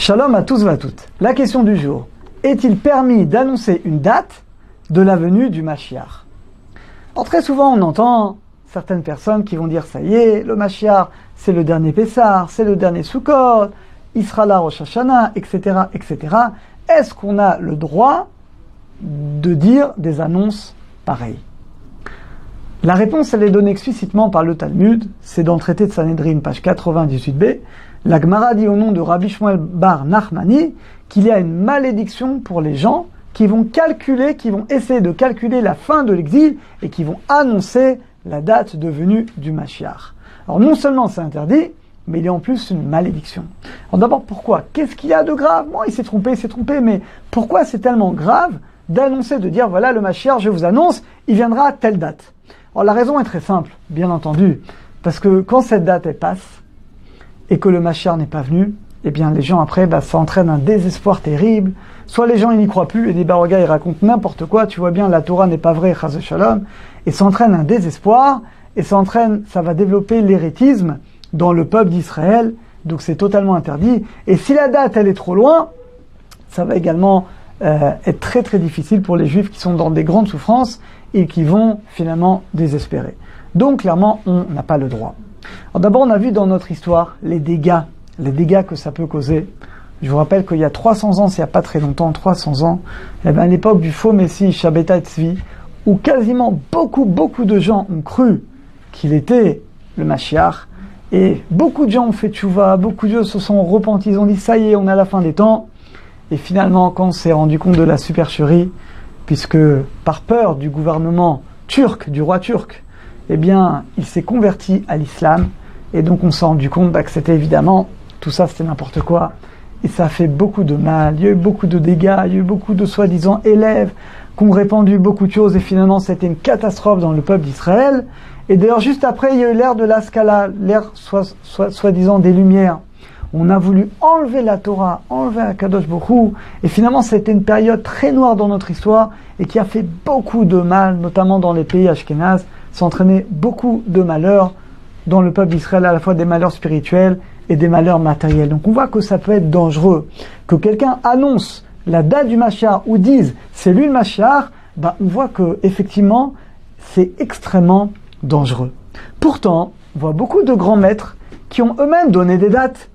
Shalom à tous et à toutes. La question du jour. Est-il permis d'annoncer une date de la venue du Mashiach? Alors très souvent on entend certaines personnes qui vont dire ça y est, le Mashiach c'est le dernier Pessah, c'est le dernier Sukkot, il sera là Rosh Hashanah, etc., etc. Est-ce qu'on a le droit de dire des annonces pareilles? La réponse, elle est donnée explicitement par le Talmud, c'est dans le traité de Sanhedrin, page 98b. La Gemara dit au nom de Rabbi Shmuel bar Nachmani qu'il y a une malédiction pour les gens qui vont essayer de calculer la fin de l'exil et qui vont annoncer la date de venue du Mashiach. Alors non seulement c'est interdit, mais il y a en plus une malédiction. Alors d'abord, pourquoi? Qu'est-ce qu'il y a de grave? Bon, il s'est trompé, mais pourquoi c'est tellement grave d'annoncer, de dire, voilà, le Mashiach, je vous annonce, il viendra à telle date? Alors la raison est très simple, bien entendu, parce que quand cette date, elle passe, et que le Mashiach n'est pas venu, eh bien les gens après, ça entraîne un désespoir terrible. Soit les gens ils n'y croient plus, et des barogas ils racontent n'importe quoi, tu vois bien, la Torah n'est pas vraie, chas shalom, et ça entraîne un désespoir, et ça va développer l'hérétisme dans le peuple d'Israël, donc c'est totalement interdit. Et si la date elle est trop loin, ça va également être très très difficile pour les Juifs qui sont dans des grandes souffrances et qui vont finalement désespérer. Donc clairement, on n'a pas le droit. Alors d'abord, on a vu dans notre histoire les dégâts que ça peut causer. Je vous rappelle qu'il y a 300 ans, c'est il n'y a pas très longtemps, 300 ans, il y avait à l'époque du faux Messie, Shabbatai Tzvi, où quasiment beaucoup de gens ont cru qu'il était le Mashiach, et beaucoup de gens ont fait tchouva, beaucoup de gens se sont repentis, ils ont dit ça y est, on est à la fin des temps, et finalement, quand on s'est rendu compte de la supercherie, puisque par peur du gouvernement turc, du roi turc, eh bien, il s'est converti à l'islam, et donc on s'est rendu compte que c'était évidemment, tout ça c'était n'importe quoi, et ça a fait beaucoup de mal, il y a eu beaucoup de dégâts, il y a eu beaucoup de soi-disant élèves qui ont répandu beaucoup de choses, et finalement c'était une catastrophe dans le peuple d'Israël, et d'ailleurs juste après il y a eu l'ère de la Scala, l'ère soi-disant des Lumières. On a voulu enlever la Torah, enlever Akadosh Baruch Hu, et finalement c'était une période très noire dans notre histoire, et qui a fait beaucoup de mal, notamment dans les pays ashkénazes, ça a entraîné beaucoup de malheurs dans le peuple d'Israël, à la fois des malheurs spirituels et des malheurs matériels. Donc on voit que ça peut être dangereux. Que quelqu'un annonce la date du Mashiach ou dise c'est lui le Mashiach, on voit que effectivement c'est extrêmement dangereux. Pourtant, on voit beaucoup de grands maîtres qui ont eux-mêmes donné des dates.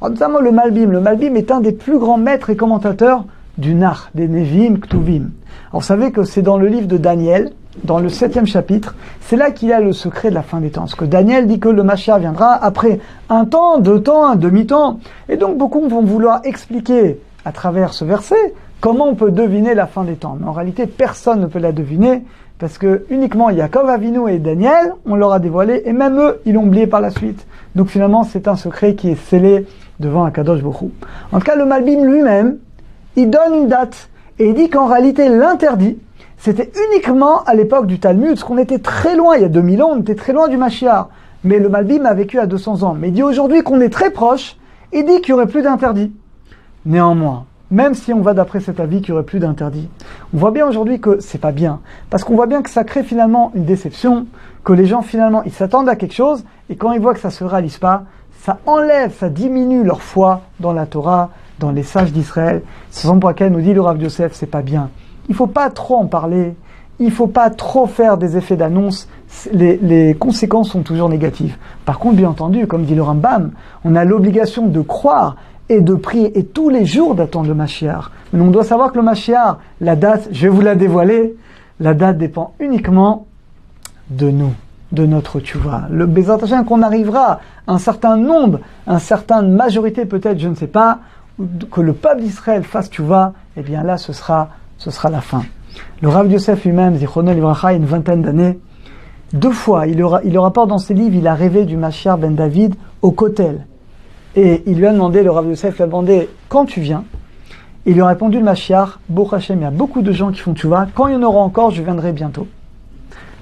Alors, notamment le Malbim. Le Malbim est un des plus grands maîtres et commentateurs du Nar, des Nevi'im, Ktuvim. Alors vous savez que c'est dans le livre de Daniel, dans le 7e chapitre, c'est là qu'il y a le secret de la fin des temps. Parce que Daniel dit que le Mashiach viendra après un temps, 2 temps, un demi-temps. Et donc beaucoup vont vouloir expliquer à travers ce verset comment on peut deviner la fin des temps. Mais en réalité, personne ne peut la deviner parce que uniquement Yaakov Avinu et Daniel, on leur a dévoilé et même eux, ils l'ont oublié par la suite. Donc finalement, c'est un secret qui est scellé devant Akadosh Baruch Hu. En tout cas, le Malbim lui-même, il donne une date et il dit qu'en réalité, l'interdit, c'était uniquement à l'époque du Talmud, parce qu'on était très loin, il y a 2000 ans, on était très loin du Mashiach. Mais le Malbim a vécu à 200 ans. Mais il dit aujourd'hui qu'on est très proche, il dit qu'il n'y aurait plus d'interdit. Néanmoins, même si on va d'après cet avis qu'il n'y aurait plus d'interdit, on voit bien aujourd'hui que c'est pas bien. Parce qu'on voit bien que ça crée finalement une déception, que les gens finalement, ils s'attendent à quelque chose, et quand ils voient que ça se réalise pas, ça enlève, ça diminue leur foi dans la Torah, dans les sages d'Israël. C'est pour laquelle nous dit le Rav Yosef, c'est pas bien. Il ne faut pas trop en parler, il ne faut pas trop faire des effets d'annonce, les conséquences sont toujours négatives. Par contre, bien entendu, comme dit le Rambam, on a l'obligation de croire et de prier et tous les jours d'attendre le Mashiach. Mais on doit savoir que le Mashiach, la date, je vais vous la dévoiler, la date dépend uniquement de nous, de notre tchouva. Le Bezrat Hashem qu'on arrivera à un certain nombre, une certaine majorité peut-être, je ne sais pas, que le peuple d'Israël fasse tchouva, eh bien là ce sera la fin. Le Rav Yosef lui-même, Zichrono Livracha, il y a une vingtaine d'années, 2 fois, il le rapporte dans ses livres, il a rêvé du Mashiach ben David au Kotel. Et il lui a demandé, le Rav Yosef lui a demandé, quand tu viens? Il lui a répondu, le Mashiach, Baruch Hashem, il y a beaucoup de gens qui font tchouva, quand il y en aura encore, je viendrai bientôt.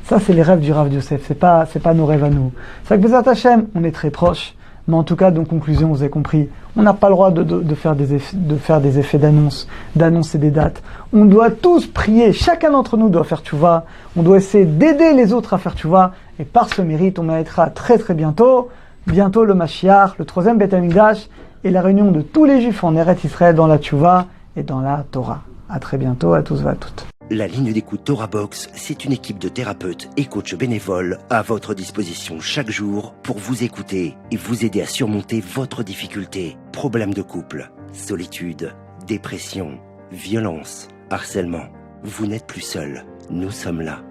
Ça, c'est les rêves du Rav Yosef, c'est pas nos rêves à nous. C'est que Bezrat Hashem, on est très proches, mais en tout cas, donc, conclusion, vous avez compris, on n'a pas le droit de faire des effets d'annonce, d'annoncer des dates. On doit tous prier, chacun d'entre nous doit faire tchouva, on doit essayer d'aider les autres à faire tchouva, et par ce mérite, on méritera très très bientôt le Mashiach, le 3e Beth Amikdash, et la réunion de tous les juifs en Eretz Israël dans la Tchouva et dans la Torah. À très bientôt à tous et à toutes. La ligne d'écoute Torah Box, c'est une équipe de thérapeutes et coachs bénévoles à votre disposition chaque jour pour vous écouter et vous aider à surmonter votre difficulté. Problèmes de couple, solitude, dépression, violence, harcèlement. Vous n'êtes plus seul, nous sommes là.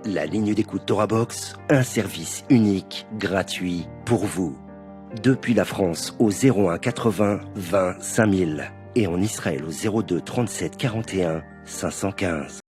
La ligne d'écoute Torah Box, un service unique, gratuit pour vous. Depuis la France au 01 80 20 5000 et en Israël au 02 37 41 515.